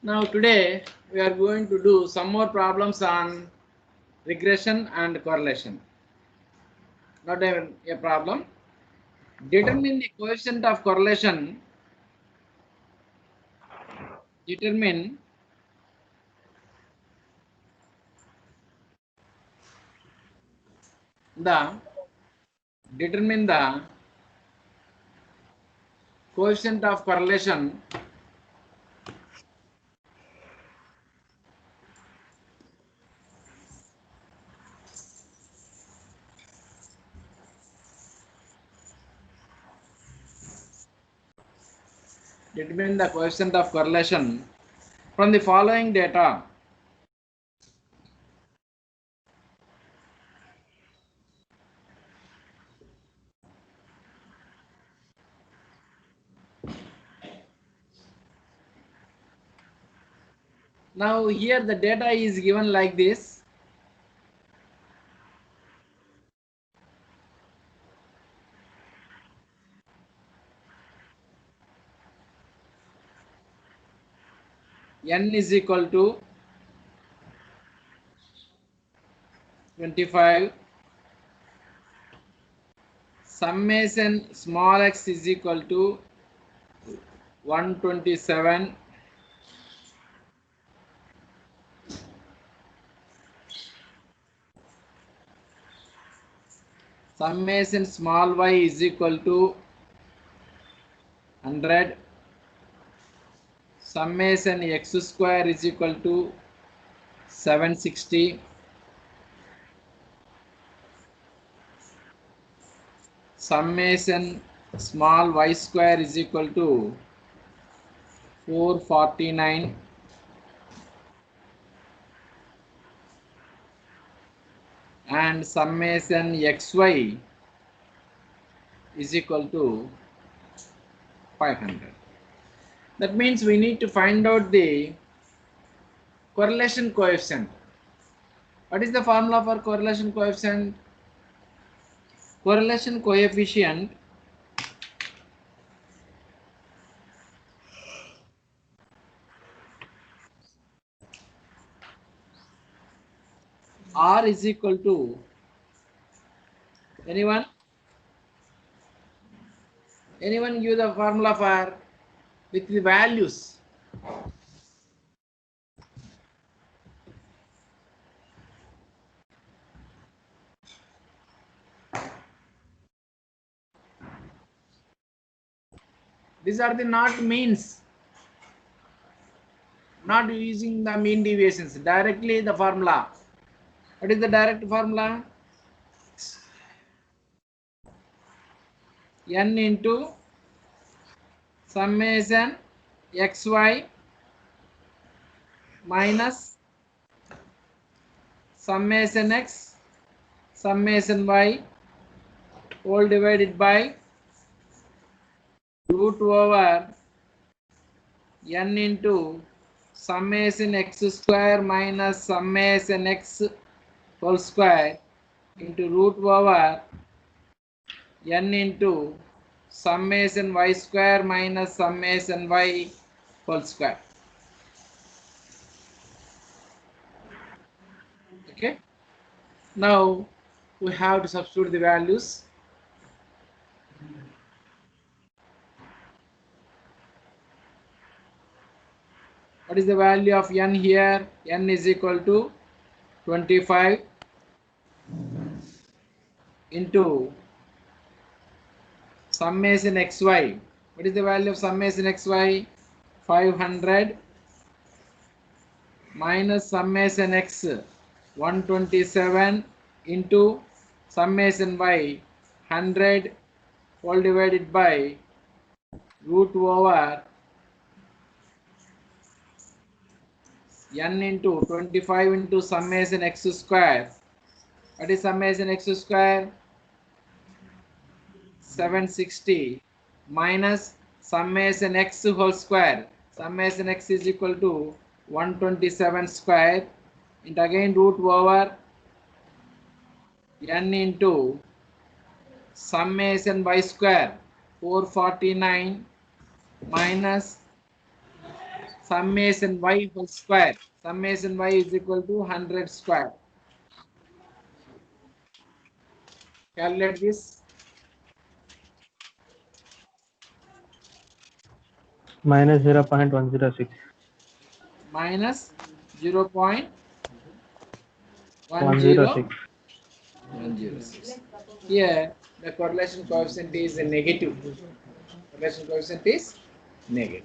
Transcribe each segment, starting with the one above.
Now today we are going to do some more problems on regression and correlation. Not even a problem. Determine the coefficient of correlation. Determine the determine the coefficient of correlation determine the coefficient of correlation from the following data. Now here the data is given like this. N is equal to 25. Summation small x is equal to 127. Summation small y is equal to 100. Summation x square is equal to 760. Summation small y square is equal to 449. And summation xy is equal to 500. That means we need to find out the correlation coefficient. What is the formula for correlation coefficient? Correlation coefficient R is equal to, anyone give the formula for with the values? These are the not means, not using the mean deviations, directly the formula. What is the direct formula? N into summation xy minus summation x summation y whole divided by root over n into summation x square minus summation x whole square into root over n into summation y square minus summation y whole square. Okay, now we have to substitute the values. What is the value of n here? N is equal to 25 into summation xy. What is the value of summation xy? 500 minus summation x 127 into summation y 100 all divided by root over n into 25 into summation x square. What is summation x square? 760 minus summation x whole square. Summation x is equal to 127 square and again root over n into summation y square 449 minus summation y whole square. Summation y is equal to 100 square. Calculate this. minus 0.106. Minus 0.10 106. 106. Here the correlation coefficient is negative. Correlation coefficient is negative.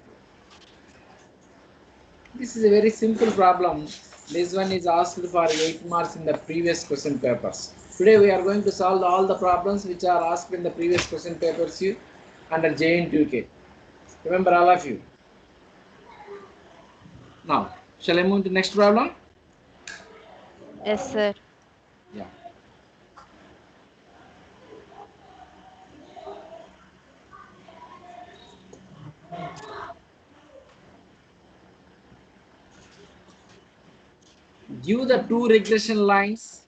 This is a very simple problem. This one is asked for 8 marks in the previous question papers. Today we are going to solve all the problems which are asked in the previous question papers under JN2K. Remember all of you. Now, shall I move to next problem? Yes, sir. Yeah. Give the two regression lines.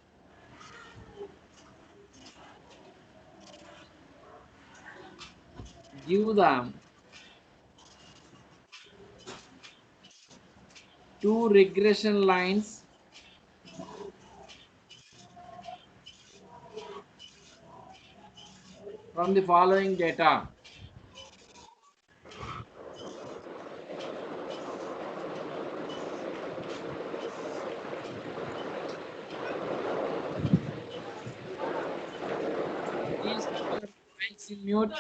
Give the two regression lines from the following data. Please put your mics in mute.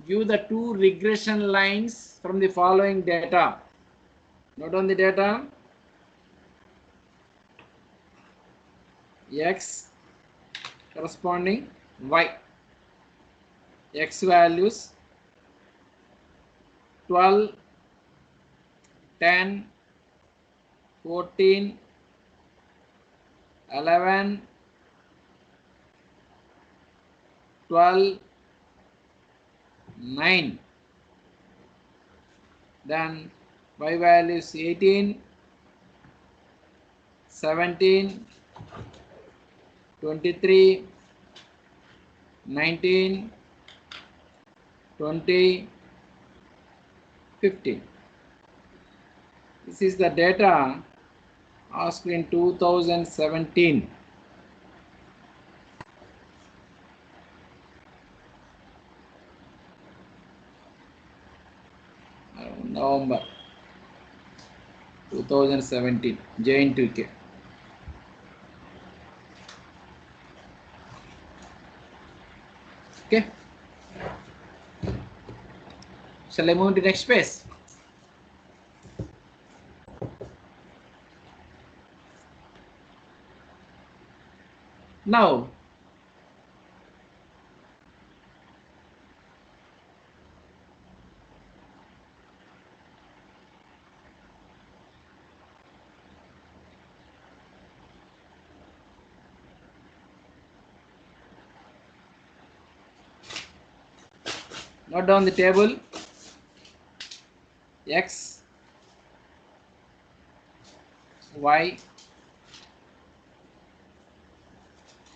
Give the two regression lines from the following data. Note on the data. X corresponding Y. X values 12, 10, 14, 11, 12, 9. Then Y values 18, 17, 23, 19, 20, 15. This is the data asked in 2017. November 2017, JN2K. Okay. Shall I move to the next page? Now, note down the table. X, Y,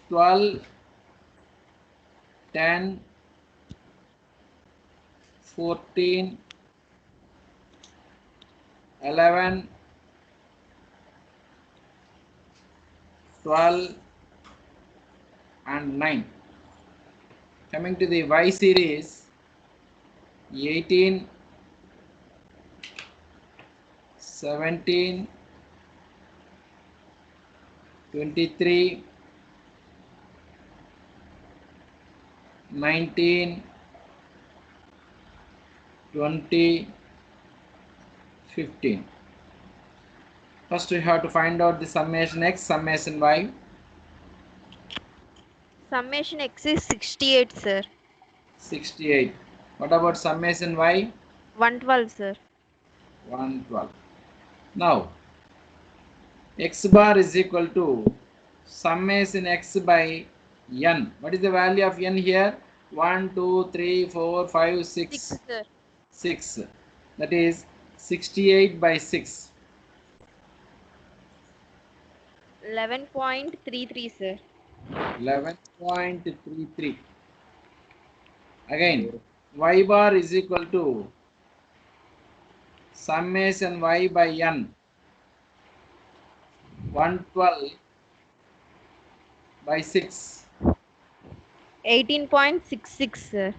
12, 10, 14, 11, 12, and 9. Coming to the Y series, 18, 17, 23, 19, 20, 15. First we have to find out the summation X, summation Y. Summation X is 68, sir. 68. What about summation Y? 112, sir. 112. Now, X bar is equal to summation x by n. What is the value of n here? 1, 2, 3, 4, 5, 6, 6. sir. 6. That is 68 by 6. 11.33, sir. 11.33. Again, y bar is equal to summation y by n. 112 by 6. 18.66, sir.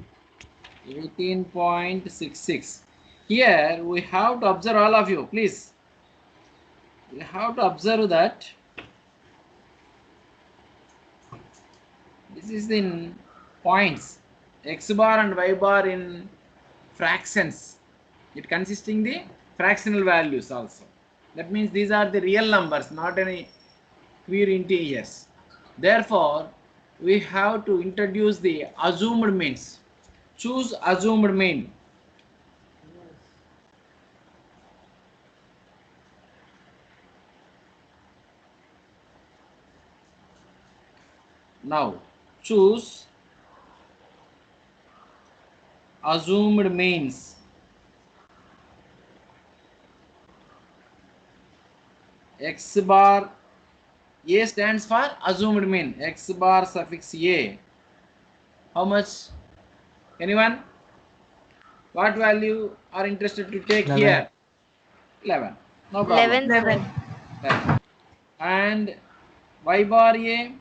18.66. Here we have to observe, all of you, please. We have to observe that this is in points. X bar and y bar in fractions. It consisting the fractional values also. That means these are the real numbers, not any queer integers. Therefore, we have to introduce the assumed means. Choose assumed mean. Now, choose assumed means. X bar, A stands for assumed mean. X bar suffix A. How much? Anyone? What value are interested to take 11. here? 11. No problem. 11, sir. 11. And y bar A?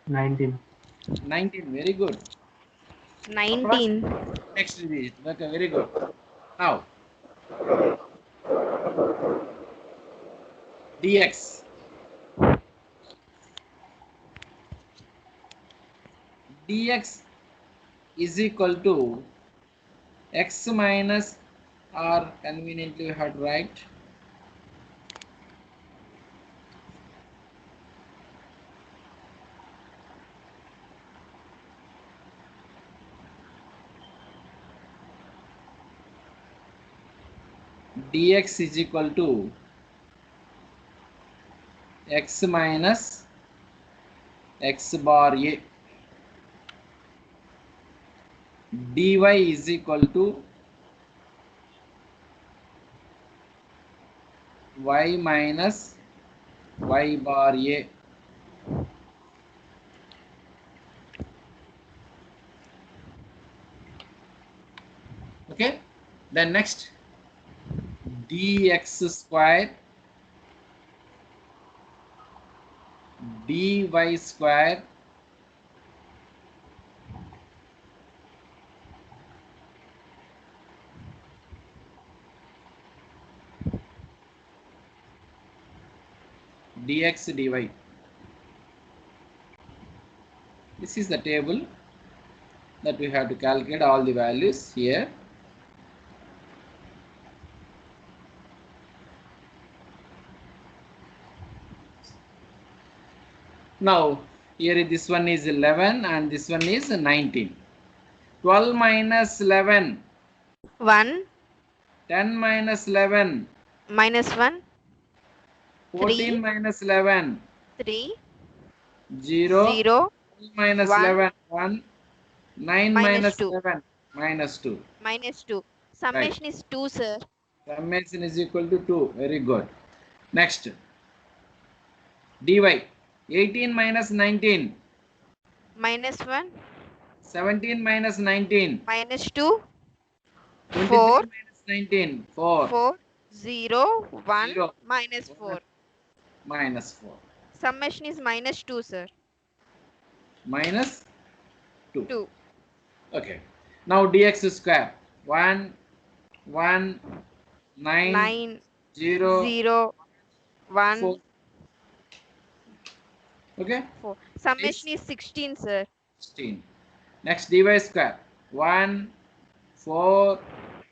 19. 19. Very good. 19. Next digit. Okay, very good. Now, dx. Dx is equal to x minus, or conveniently we have to write dx is equal to x minus x bar a. Dy is equal to y minus y bar a. Okay, then next dx square dy square dx dy. This is the table that we have to calculate all the values here. Now here this one is 11 and this one is 19. 12 minus 11, 1 10 minus 11, minus 1, 14 3, minus 11, 3, 0, 0, 2 minus 1, 11, 1, 9 minus minus 2. 11, minus 2. Minus 2. Right. Summation is 2, sir. Summation is equal to 2. Very good. Next, dy. 18 minus 19, Minus 1, 17 minus 19, minus 2, 23 4, minus 19, 4, 4, 0, 1, 0, minus 1, 4. minus 4, Summation is minus 2, sir. minus 2. 2. Okay. Now dx square. 1, 1, 9, 9, 0, 0, 1, 4. Okay. 4. Is Summation is 16, sir. 16. Next dy square. 1, 4,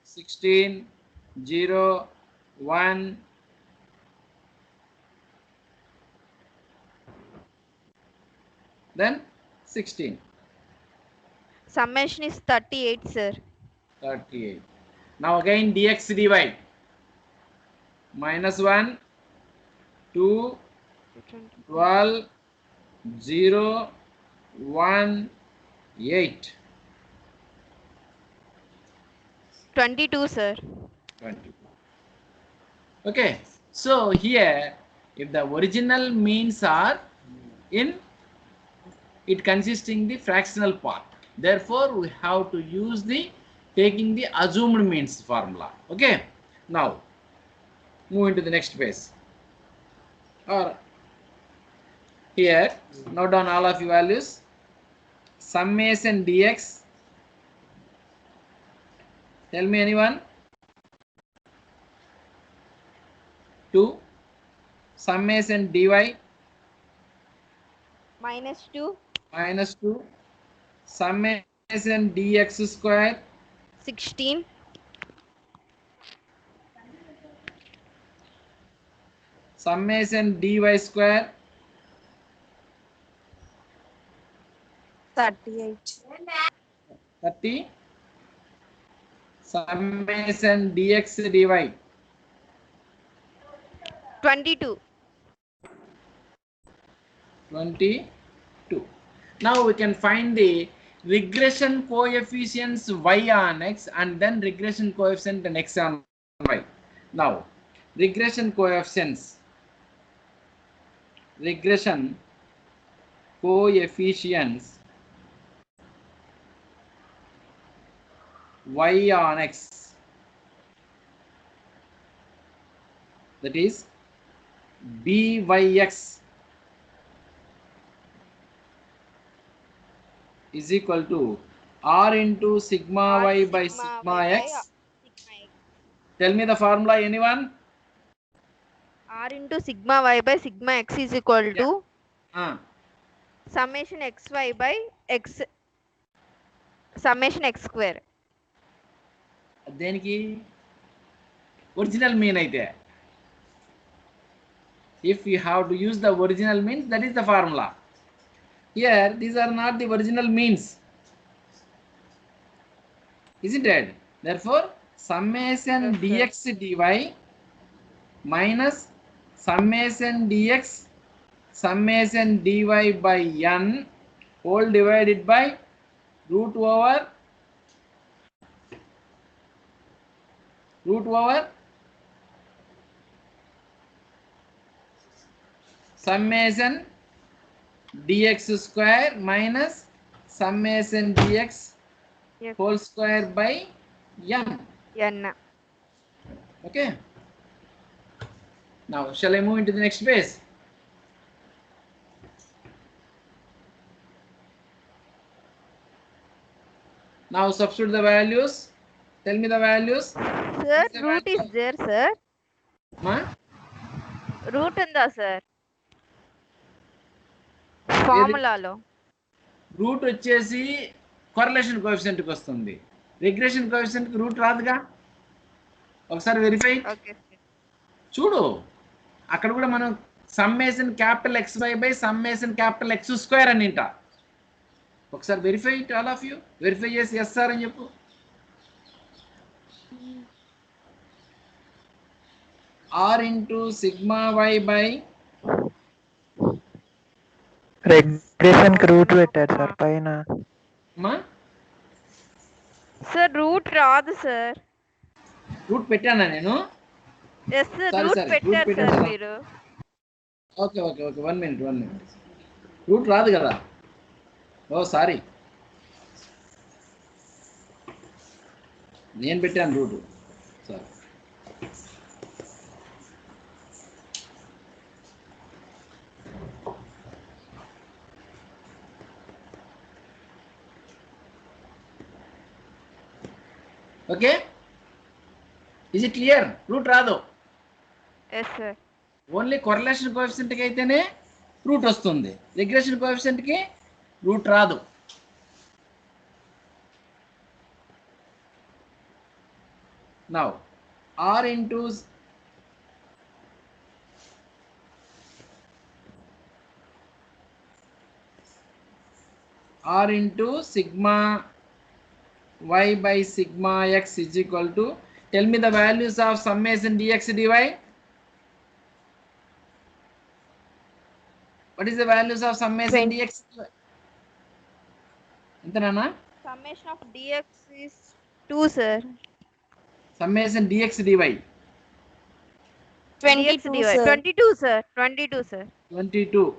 16, 0, 1. Then 16. Summation is 38, sir. 38. Now again dx dy. Minus 1, 2, 12, 0, 1, 8. 22, sir. 20. Okay, so here if the original means are in it consisting the fractional part, therefore we have to use the taking the assumed means formula. Okay, now move into the next page, or here note down all of your values. Summation dx, tell me anyone. 2. Summation dy -2. -2. Summation dx square 16. summation dy square 38. 30. Summation dx dy 22. 22. Now we can find the regression coefficients y on x and then regression coefficient and x on y. Now regression coefficients y on x, that is byx is equal to r into sigma y by sigma x. Tell me the formula, anyone? R into sigma y by sigma x is equal to summation xy by x summation x square. దేనికి original mean అయితే, if you have to use the original means, that is the formula. Here these are not the original means, isn't it? Therefore summation Yes, sir. dx dy minus summation dx summation dy by n whole divided by root over summation dx square minus summation dx Yes. whole square by n. N. Okay, now shall I move into the next page? Now substitute the values. Tell me the values. Sir, Is the root value? is there, sir. Ma? Root ఉందా sir ఫార్ములాలో? Route వచ్చేసి correlation coefficient కి వస్తుంది, regression coefficient కి route రాదుగా. ఒకసారి verify okay చూడు, అక్కడ కూడా మనం summation capital x y by summation capital x square అని ఇంట. ఒకసారి verify it, all of you verify చేసి ఎస్ సార్ అని చెప్పు. R into sigma y by regression కి రూట్ పెట్టారు సార్ పైన. సార్ రూట్ రాదు సార్. రూట్ పెట్టానా నేను? Yes sir Sorry, root sorry, పెట్టారు root సార్ పెట్టాను. మీరు. Okay okay okay 1 minute root రాదు కదా. ఓ సారీ, నేను పెట్టాను root. Sorry. Okay, is it clear? Root రాదు. Yes sir. Only correlation coefficient కి అయితేనే రూట్ వస్తుంది, రిగ్రెషన్ కోఎఫిషియంట్ కి రూట్ రాదు. Now r into sigma y by sigma x is equal to, tell me the values of summation dx dy. What is the values of summation dx? Entanana? Summation of dx is 2, sir. Summation dx dy. dx 22, dy. sir. 22, sir. 22, sir. 22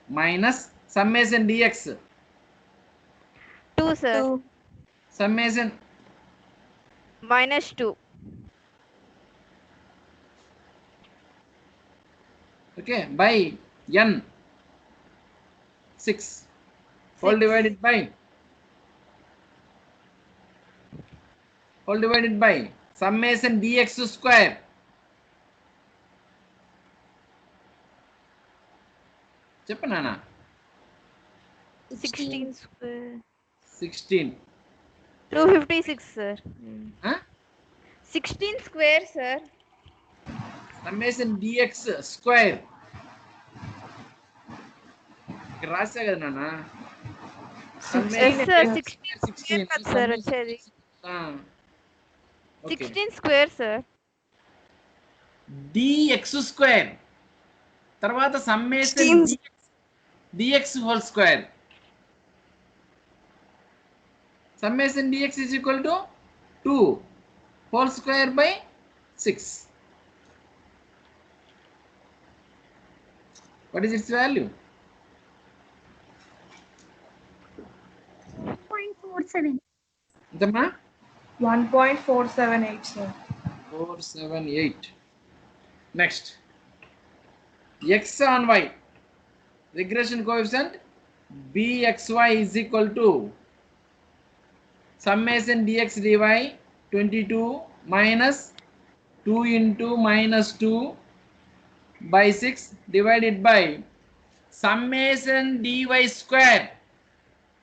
minus summation dx. 2, sir. 2. Summation Minus 2. okay by n 6 whole 6. divided by summation dx square. చెప్పనా 16 square. 16 256, sir. huh? 16 square, sir. summation dx square ఇక్కడ రాసా కదా నాన్న Yes, sir. 16 16 కదా, sir, వచ్చేది. okay 16 square, sir. dx square తర్వాత summation 16. dx whole square. Summation dx is equal to 2 whole square by 6. What is its value? 1.47. Entama? 1.478, sir. 478. Next, x on y regression coefficient bxy is equal to summation dx dy 22 minus 2 into minus 2 by 6 divided by summation dy square.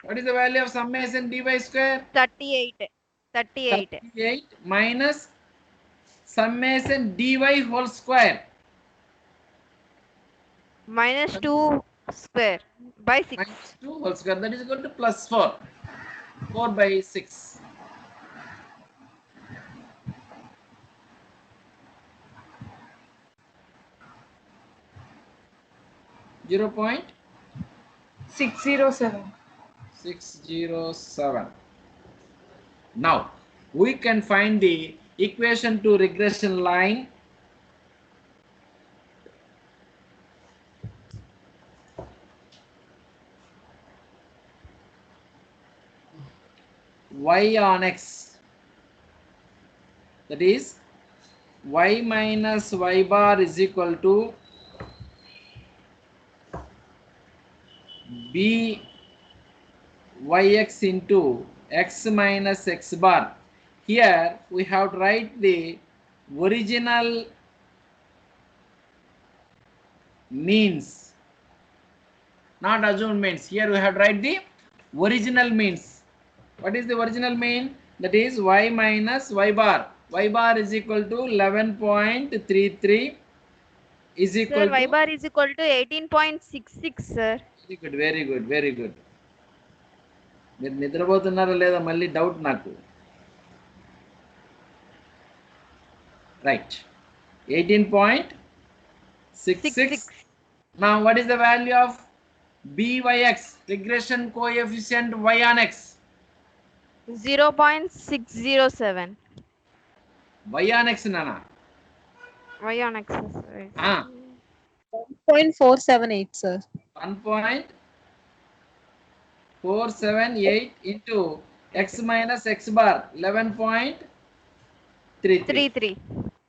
What is the value of summation dy square? 38. 38. 38 minus summation dy whole square. Minus 2 square by 6. Minus 2 whole square, that is equal to plus 4. 4 by 6. Zero point 607. 607. Now we can find the equation to regression line. Y on x, that is y minus y bar is equal to b yx into x minus x bar. Here we have to write the original means, not assumed means. Here we have to write the original means. What is the original mean? That is y minus y bar. Y bar is equal to 11.33 is equal Sir, y to bar is equal to 18.66, sir. very good, very good, very good. మీరు నిద్రపోతున్నారా లేదా మళ్ళీ doubt నాకు. Right, 18.66. Now what is the value of byx, regression coefficient y on x? 0.607. Y on x nana. Y on x, right? 1.478, sir. 1.478 into x minus x bar 11.33. 33.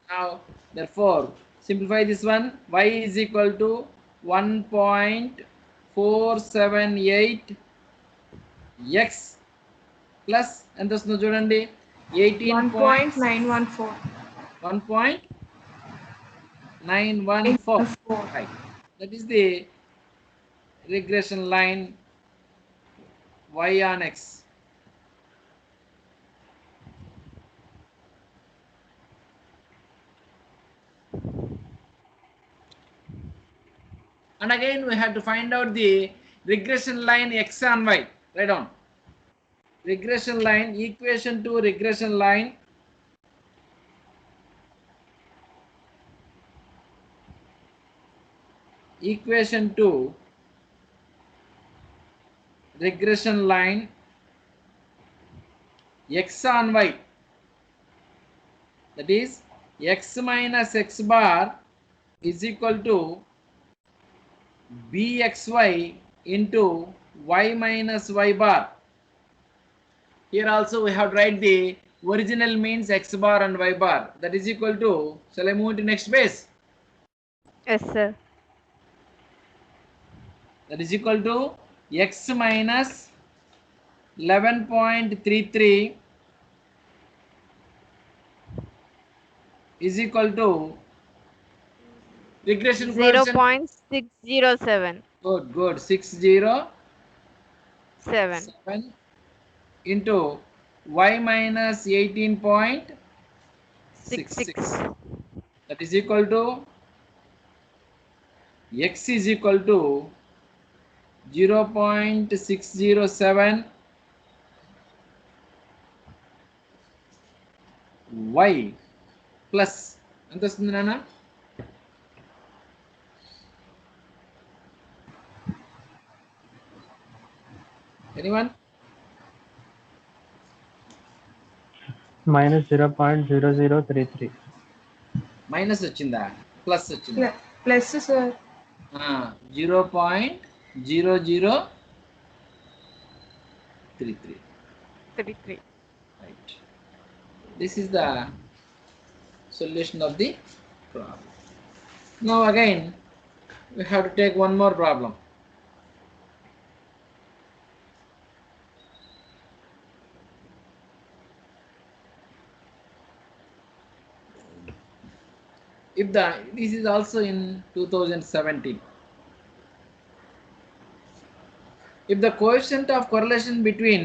Now therefore simplify this one. Y is equal to 1.478 x plus ఎంత వస్తుందో చూడండి 1.914. 1.914. Right, that is the regression line y on x. And again we have to find out the regression line x on y. Write down regression line, equation to regression line. equation to regression line x on y, that is x minus x bar is equal to bxy into y minus y bar. Here also we have to write the original means x bar and y bar, that is equal to, shall I move to next base? Yes, sir. That is equal to x minus 11.33 is equal to regression coefficient. 0.607. Good. 607 7. into y minus 18.66. 66. That is equal to x is equal to 0.607 y plus ఎంత వస్తుంది నాన్న? Anyone? minus 0.0033. Minus వచ్చిందా plus వచ్చిందా? Plus sir 0.0033. 33. Right. This is the solution of the problem. Now again we have to take one more problem. This is also in 2017. If the coefficient of correlation between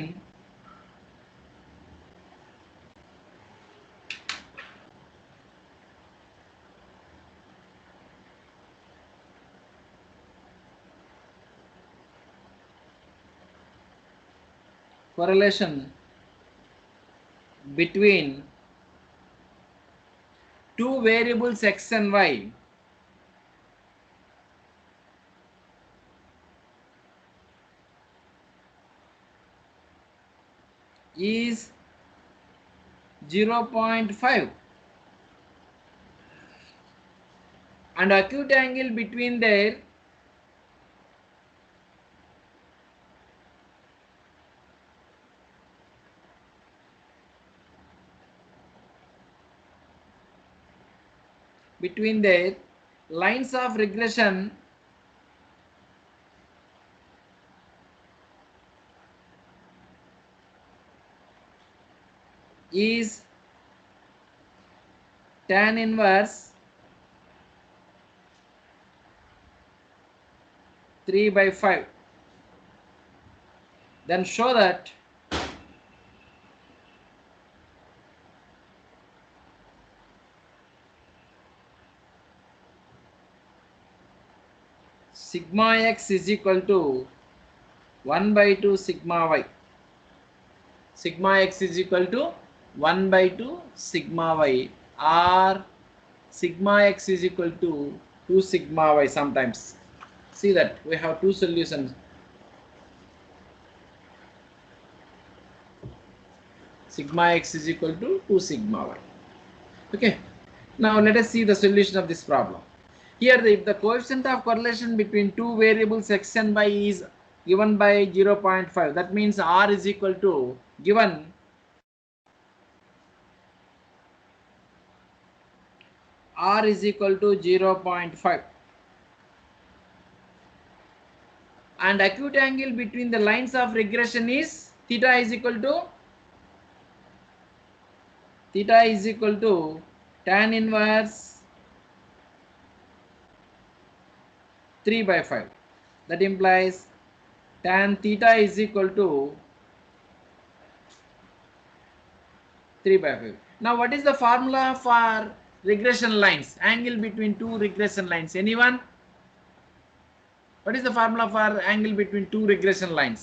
two variables x and y is 0.5 and acute angle between their lines of regression is tan inverse 3/5, then show that sigma x is equal to 1/2 sigma y. Sigma x is equal to 1/2 sigma y, or sigma x is equal to 2 sigma y sometimes. See that we have two solutions. Sigma x is equal to 2 sigma y. Okay. Now let us see the solution of this problem. Here if the coefficient of correlation between two variables x and y is given by 0.5, that means r is equal to given r is equal to 0.5 and acute angle between the lines of regression is theta is equal to tan inverse 3/5. That implies tan theta is equal to 3/5. Now what is the formula for regression lines, angle between two regression lines? Anyone? What is the formula for angle between two regression lines?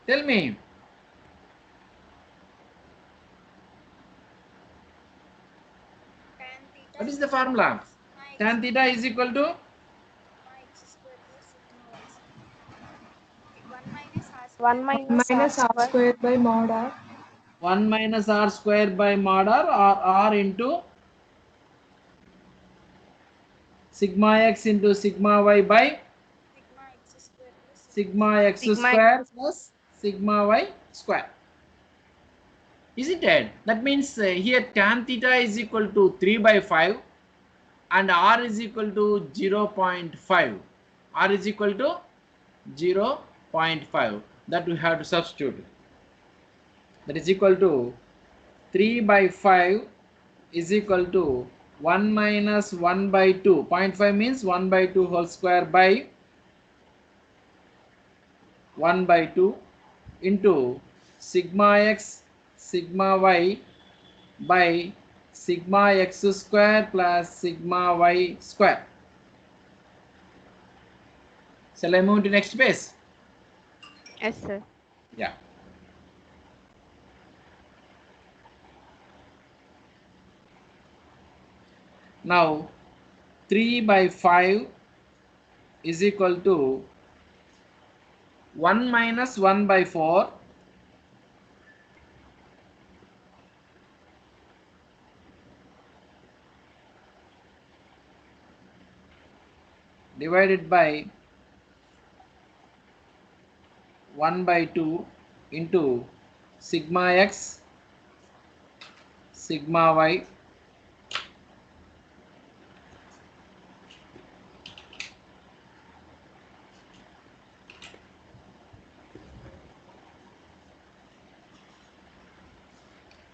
Tell me. Tan theta What is the formula? Tan theta is equal to 1 minus r square by mod r. 1 minus r square by mod r, or r into sigma x into sigma y by sigma x Sigma square plus sigma y square. Isn't it? That means here tan theta is equal to 3 by 5 and r is equal to 0.5. R is equal to 0.5. That we have to substitute. That is equal to 3 by 5 is equal to 1 minus 1 by 2. 0.5 means 1 by 2 whole square by 1 by 2 into sigma x sigma y by sigma x square plus sigma y square. Shall I move to next page? Yes, sir. Yeah. Now 3 by 5 is equal to 1 minus 1 by 4 divided by 1 by 2 into sigma x sigma y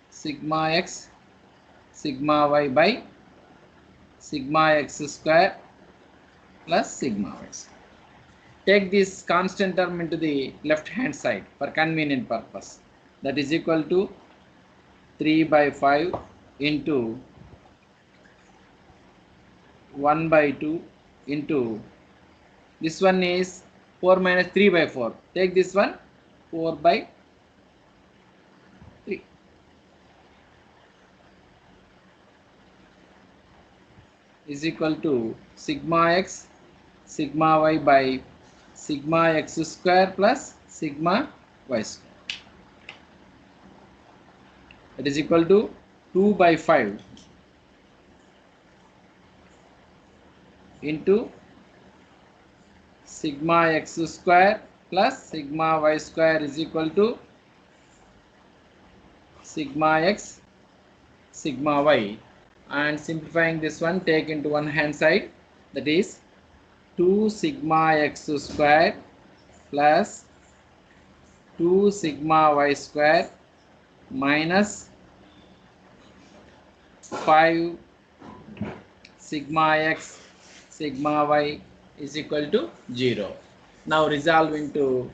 sigma x sigma y by sigma x square plus sigma y. Take this constant term into the left hand side for convenient purpose. That is equal to 3 by 5 into 1 by 2 into this one is 4 minus 3 by 4. Take this one 4 by 3 is equal to sigma x sigma y by sigma x square plus sigma y square. That is equal to 2 by 5 into sigma x square plus sigma y square is equal to sigma x sigma y, and simplifying this one take into one hand side, that is 2 sigma x square plus 2 sigma y square minus 5 sigma x sigma y is equal to 0. Now resolve into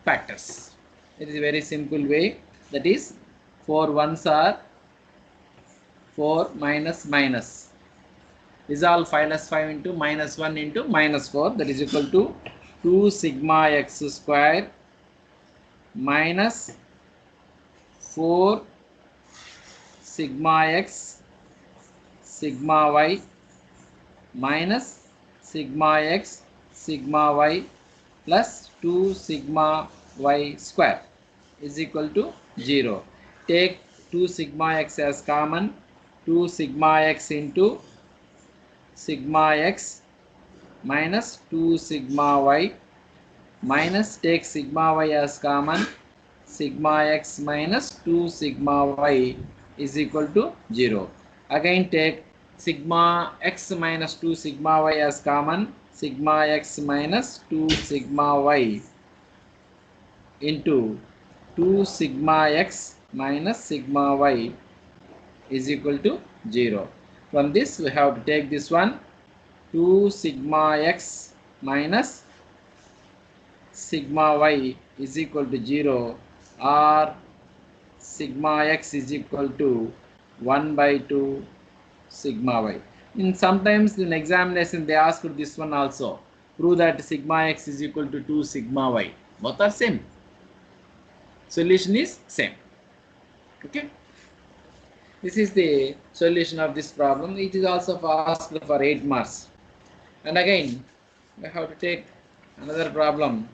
factors. It is a very simple way, that is 4 ones are 4 minus minus. Resolve 5 plus 5 into minus 1 into minus 4, that is equal to 2 sigma x square minus 4 sigma x sigma y minus sigma x sigma y plus 2 sigma y square is equal to 0. Take 2 sigma x as common. 2 sigma x into sigma x minus 2 sigma y minus, take sigma y as common, sigma x minus 2 sigma y is equal to 0. Again take sigma x minus 2 sigma y as common, sigma x minus 2 sigma y into 2 sigma x minus sigma y is equal to 0. From this we have to take this one, 2 sigma x minus sigma y is equal to 0, or sigma x is equal to 1 by 2 sigma y. Sometimes in examination they ask for this one also. Prove that sigma x is equal to 2 sigma y. Both are same. Solution is same. Okay. This is the solution of this problem. It is also asked for 8 marks. And again, we have to take another problem.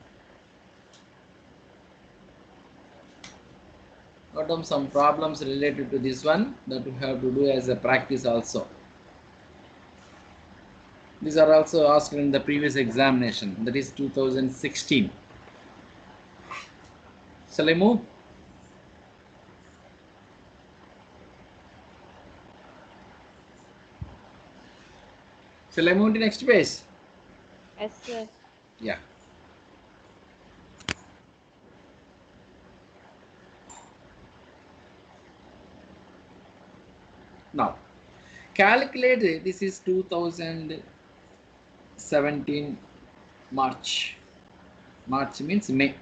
Note down some problems related to this one that we have to do as a practice also. These are also asked in the previous examination, that is 2016. Shall I move? Shall I move to next page? Yes, sir. Yeah. Now, calculate, this is 2017 March. March means May.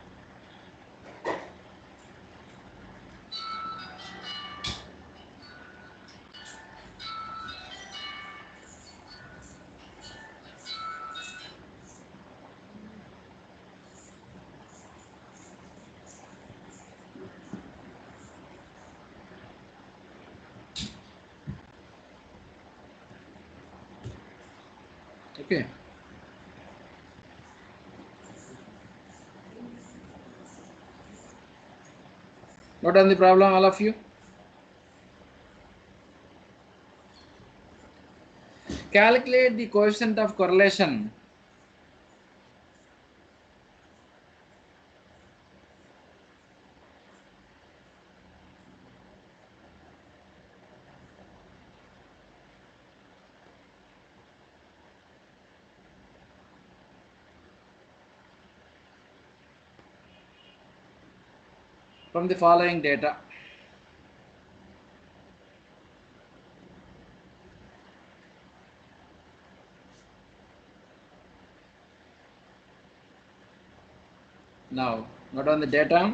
Okay. Note on the problem, all of you. Calculate the coefficient of correlation from the following data. Now, note on the data,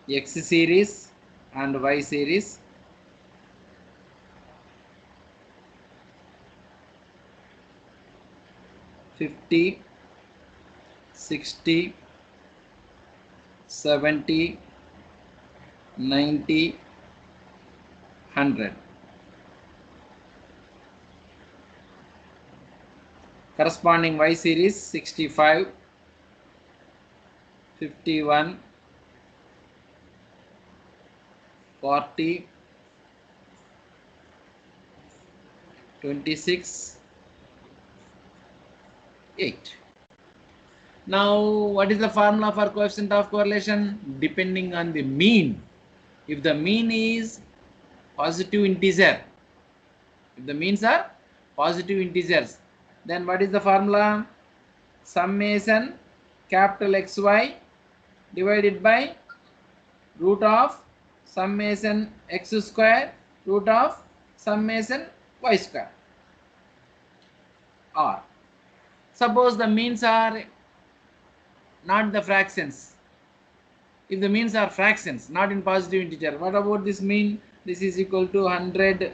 X series and Y series. $50, $60, $70, $90, $100. Corresponding Y series, 65, 51, 40, 26, 8. Now, what is the formula for coefficient of correlation? Depending on the mean. If the mean is positive integer, if the means are positive integers, then what is the formula? Summation capital XY divided by root of summation x square root of summation y square. Or suppose the means are not the fractions. If the means are fractions, not in positive integer, what about this mean? This is equal to 100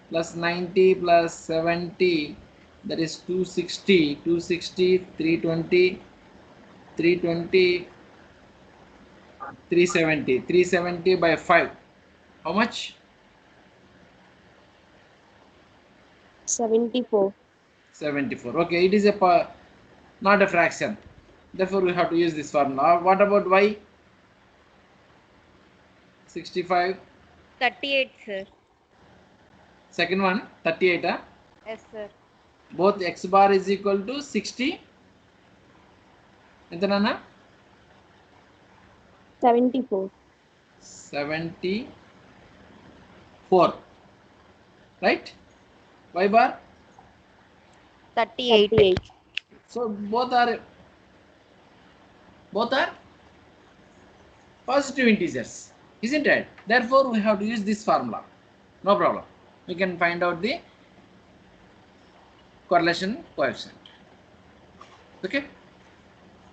plus 90 plus 70, that is 260, 260, 320, 320, 370, 370 by 5. How much? 74. 74. Okay, it is not a fraction. Therefore, we have to use this formula. What about y? 65. 38, sir. Second one, 38. Huh? Yes, sir. Both x bar is equal to 60. Entanana? 74. 74. Right? Y bar? 38. 38. So both are positive integers, isn't it? Therefore, we have to use this formula. No problem. We can find out the correlation coefficient. Okay?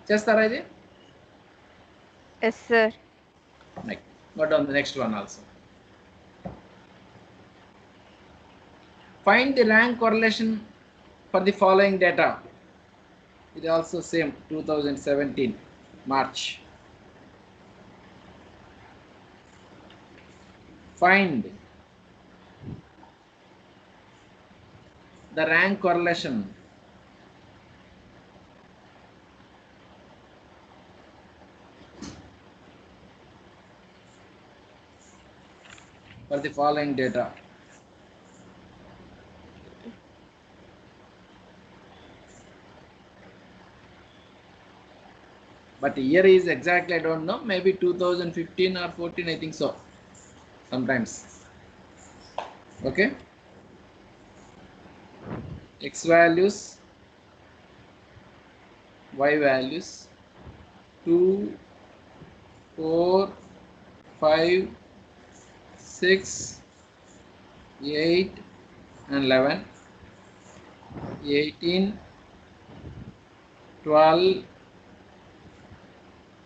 Chestara idi? Yes, sir. Right. Go down the next one also. Find the rank correlation for the following data. It is also same 2017 March. Find the rank correlation for the following data. But year is exactly I don't know, maybe 2015 or 14, I think so. Sometimes. Okay. X values, Y values, 2, 4, 5, 6, 8 and 11, 18, 12,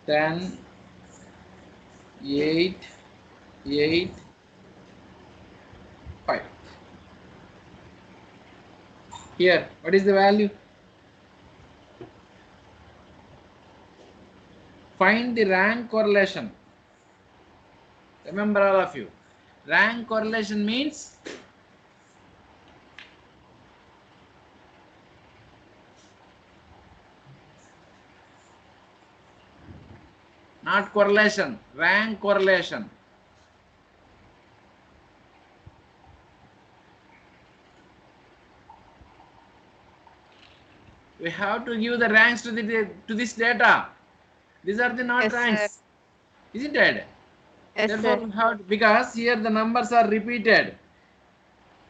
10, 8, 8, 5. Here, what is the value? Find the rank correlation. Remember all of you. Rank correlation means not correlation, rank correlation. We have to give the ranks to this data. These are the not Yes, ranks, sir. isn't it? Yes, Therefore, sir. we have to, because here the numbers are repeated.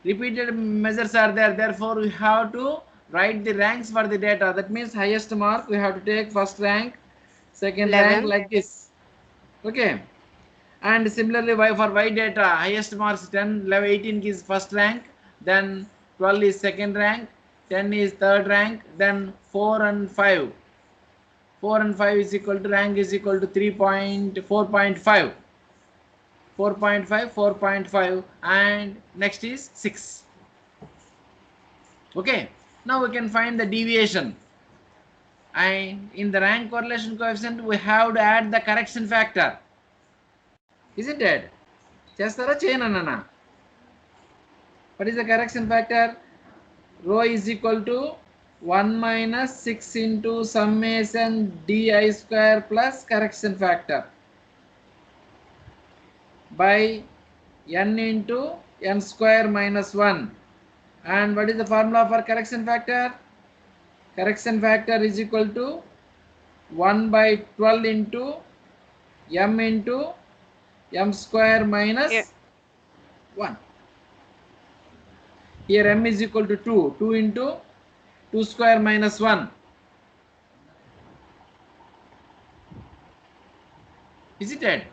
Repeated measures are there. Therefore, we have to write the ranks for the data. That means highest mark we have to take first rank, second rank 11. like this. Okay. And similarly, for Y data, highest marks 10, 11, 18 is first rank, then 12 is second rank, 10 is third rank, then 4 and 5. 4 and 5 is equal to rank is equal to 4.5. 4.5, 4.5, and next is 6. Okay. Now we can find the deviation. And in the rank correlation coefficient, we have to add the correction factor. Isn't it? Chestara chainanana. What is the correction factor? Rho is equal to 1 minus 6 into summation di square plus correction factor by n into n square minus 1. And what is the formula for correction factor? Correction factor is equal to 1 by 12 into m square minus Yeah. 1. Here m is equal to 2. 2 into 2 square minus 1. Isn't it?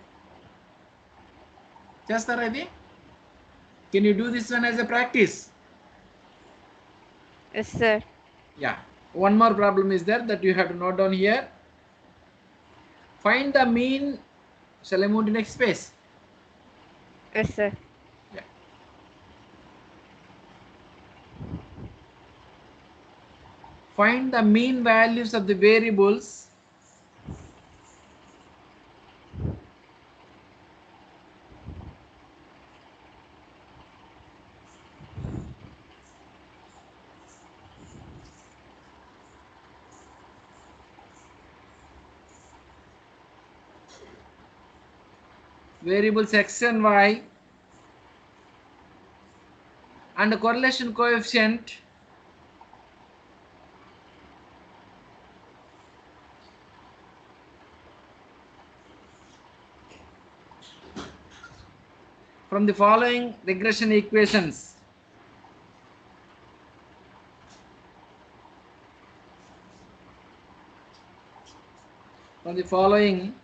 Chestara idi? Can you do this one as a practice? Yes, sir. Yeah. One more problem is there that you have to note down here. Find the mean. Shall I move to next page? Yes, sir. Yeah. Find the mean values of the variables x and y and the correlation coefficient from the following regression equations. From the following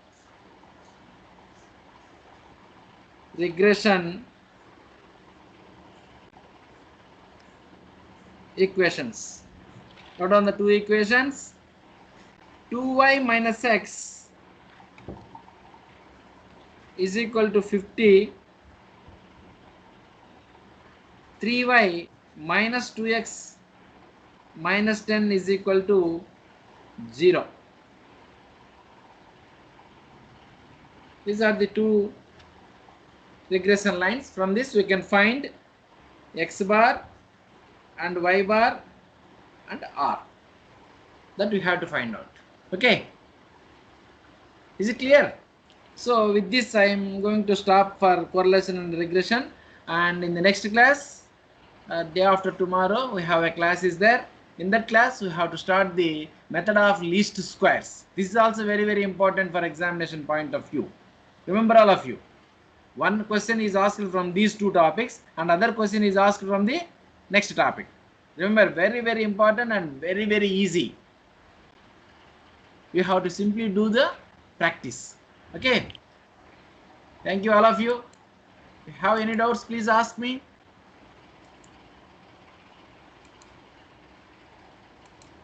regression equations. Note down the two equations. 2y minus x is equal to 50. 3y minus 2x minus 10 is equal to 0. These are the two regression lines. From this we can find x bar and y bar and r. That we have to find out. Okay. Is it clear? So with this I am going to stop for correlation and regression, and in the next class, day after tomorrow, we have a class is there. In that class we have to start the method of least squares. This is also very, very important for examination point of view. Remember, all of you, one question is asked from these two topics and other question is asked from the next topic. Remember, very, very important and very, very easy. You have to simply do the practice. Okay. Thank you, all of you. If you have any doubts, please ask me.